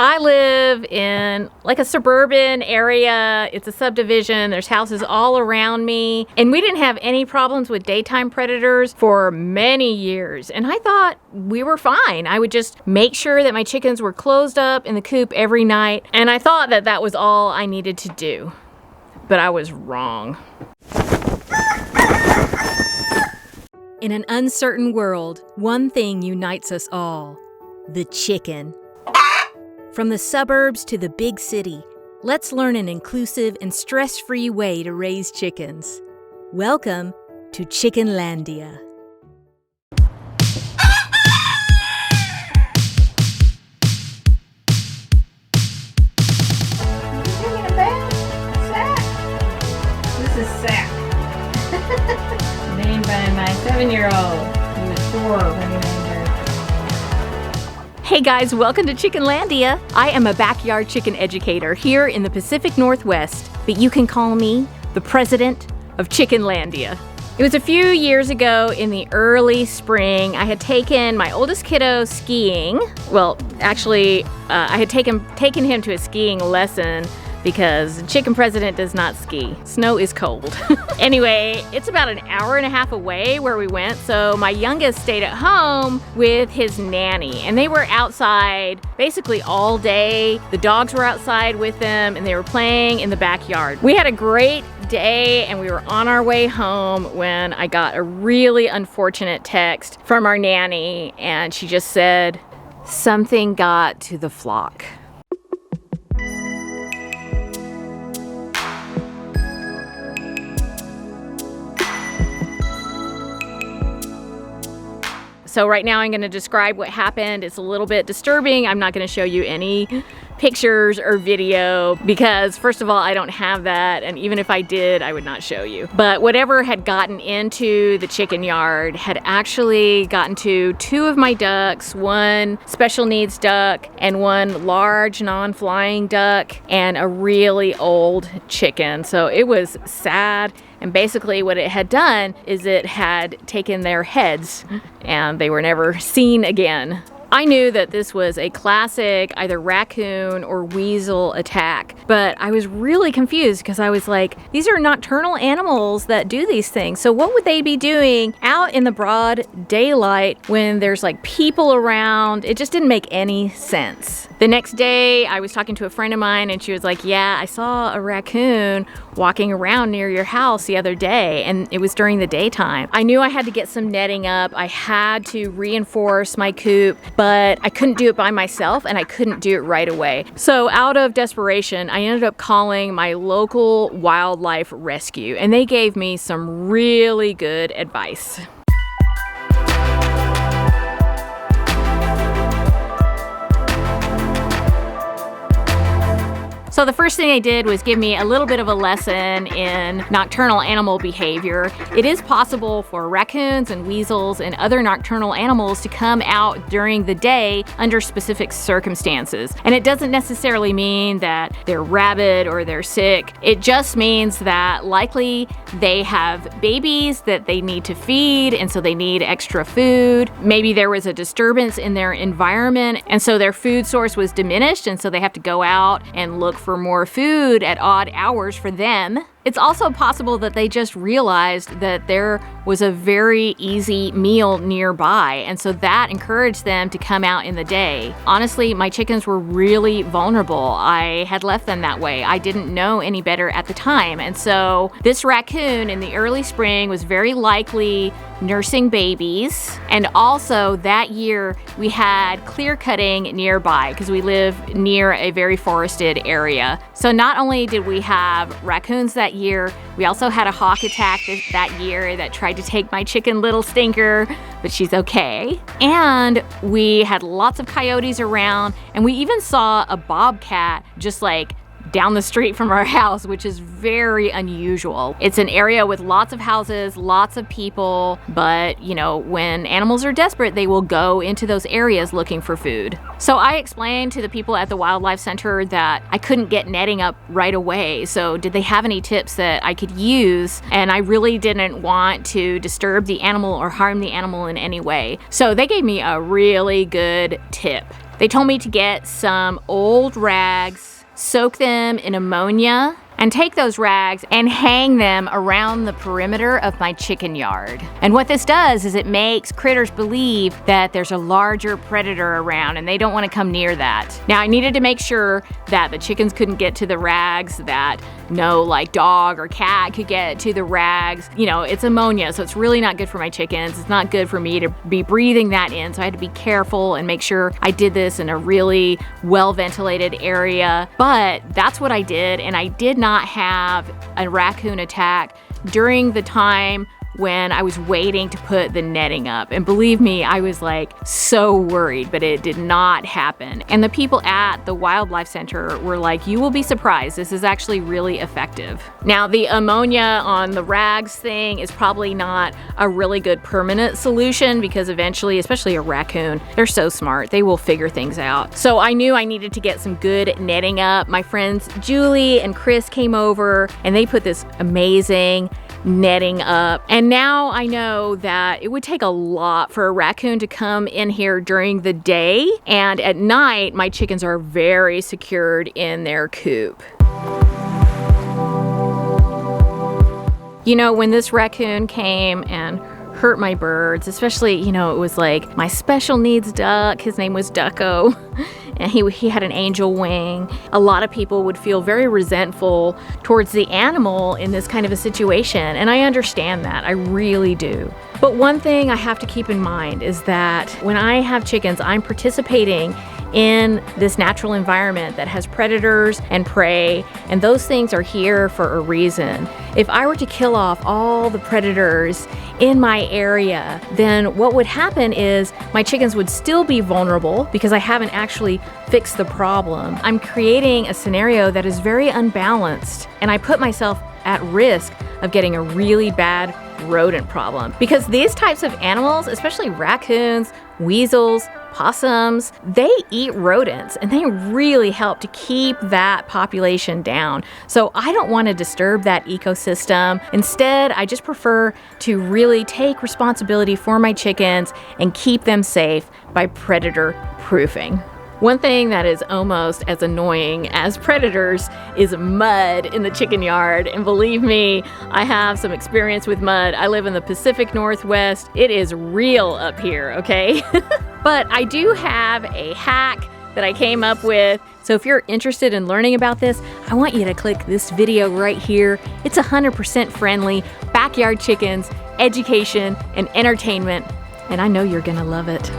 I live in like a suburban area. It's a subdivision. There's houses all around me. And we didn't have any problems with daytime predators for many years. And I thought we were fine. I would just make sure that my chickens were closed up in the coop every night. And I thought that that was all I needed to do. But I was wrong. In an uncertain world, one thing unites us all: the chicken. From the suburbs to the big city, let's learn an inclusive and stress-free way to raise chickens. Welcome to Chickenlandia. This is Sack. Named by my 7-year-old. He was 4 when he named her. Hey guys, welcome to Chickenlandia. I am a backyard chicken educator here in the Pacific Northwest, but you can call me the president of Chickenlandia. It was a few years ago in the early spring. I had taken my oldest kiddo skiing. Well, actually, I had taken him to a skiing lesson because chicken president does not ski. Snow is cold. Anyway, it's about an hour and a half away where we went, so my youngest stayed at home with his nanny, and they were outside basically all day. The dogs were outside with them, and they were playing in the backyard. We had a great day, and we were on our way home when I got a really unfortunate text from our nanny, and she just said, "Something got to the flock." So right now I'm going to describe what happened. It's a little bit disturbing. I'm not going to show you any pictures or video because, first of all, I don't have that, and even if I did, I would not show you. But whatever had gotten into the chicken yard had actually gotten to 2 of my ducks, 1 special needs duck and 1 large non-flying duck, and a really old chicken. So it was sad. And basically what it had done is it had taken their heads and they were never seen again. I knew that this was a classic either raccoon or weasel attack, but I was really confused because I was like, these are nocturnal animals that do these things. So what would they be doing out in the broad daylight when there's like people around? It just didn't make any sense. The next day I was talking to a friend of mine and she was like, yeah, I saw a raccoon walking around near your house the other day, and it was during the daytime. I knew I had to get some netting up. I had to reinforce my coop, but I couldn't do it by myself and I couldn't do it right away. So out of desperation, I ended up calling my local wildlife rescue, and they gave me some really good advice. So the first thing they did was give me a little bit of a lesson in nocturnal animal behavior. It is possible for raccoons and weasels and other nocturnal animals to come out during the day under specific circumstances. And it doesn't necessarily mean that they're rabid or they're sick. It just means that likely they have babies that they need to feed, and so they need extra food. Maybe there was a disturbance in their environment, and so their food source was diminished, and so they have to go out and look for more food at odd hours for them. It's also possible that they just realized that there was a very easy meal nearby, and so that encouraged them to come out in the day. Honestly, my chickens were really vulnerable. I had left them that way. I didn't know any better at the time, and so this raccoon in the early spring was very likely nursing babies. And also that year we had clear cutting nearby because we live near a very forested area. So not only did we have raccoons that year, we also had a hawk attack that year that tried to take my chicken Little Stinker, but she's okay. And we had lots of coyotes around, and we even saw a bobcat just like down the street from our house, which is very unusual. It's an area with lots of houses, lots of people, but you know, when animals are desperate, they will go into those areas looking for food. So I explained to the people at the wildlife center that I couldn't get netting up right away. So did they have any tips that I could use? And I really didn't want to disturb the animal or harm the animal in any way. So they gave me a really good tip. They told me to get some old rags, soak them in ammonia, and take those rags and hang them around the perimeter of my chicken yard. And what this does is it makes critters believe that there's a larger predator around and they don't want to come near that. Now I needed to make sure that the chickens couldn't get to the rags, that no like dog or cat could get to the rags. You know, it's ammonia, so it's really not good for my chickens. It's not good for me to be breathing that in, so I had to be careful and make sure I did this in a really well-ventilated area. But that's what I did, and I did not have a raccoon attack during the time when I was waiting to put the netting up. And believe me, I was like so worried, but it did not happen. And the people at the wildlife center were like, you will be surprised. This is actually really effective. Now, the ammonia on the rags thing is probably not a really good permanent solution because eventually, especially a raccoon, they're so smart, they will figure things out. So I knew I needed to get some good netting up. My friends Julie and Chris came over and they put this amazing netting up. And now I know that it would take a lot for a raccoon to come in here during the day. And at night, my chickens are very secured in their coop. You know, when this raccoon came and hurt my birds, especially, you know, it was like my special needs duck, his name was Ducko, and he had an angel wing. A lot of people would feel very resentful towards the animal in this kind of a situation, and I understand that, I really do. But one thing I have to keep in mind is that when I have chickens, I'm participating in this natural environment that has predators and prey, and those things are here for a reason. If I were to kill off all the predators in my area, then what would happen is my chickens would still be vulnerable because I haven't actually fixed the problem. I'm creating a scenario that is very unbalanced, and I put myself at risk of getting a really bad rodent problem. Because these types of animals, especially raccoons, weasels, possums, they eat rodents and they really help to keep that population down. So I don't want to disturb that ecosystem. Instead, I just prefer to really take responsibility for my chickens and keep them safe by predator proofing. One thing that is almost as annoying as predators is mud in the chicken yard. And believe me, I have some experience with mud. I live in the Pacific Northwest. It is real up here, okay? But I do have a hack that I came up with. So if you're interested in learning about this, I want you to click this video right here. It's 100% friendly, backyard chickens, education, and entertainment. And I know you're gonna love it.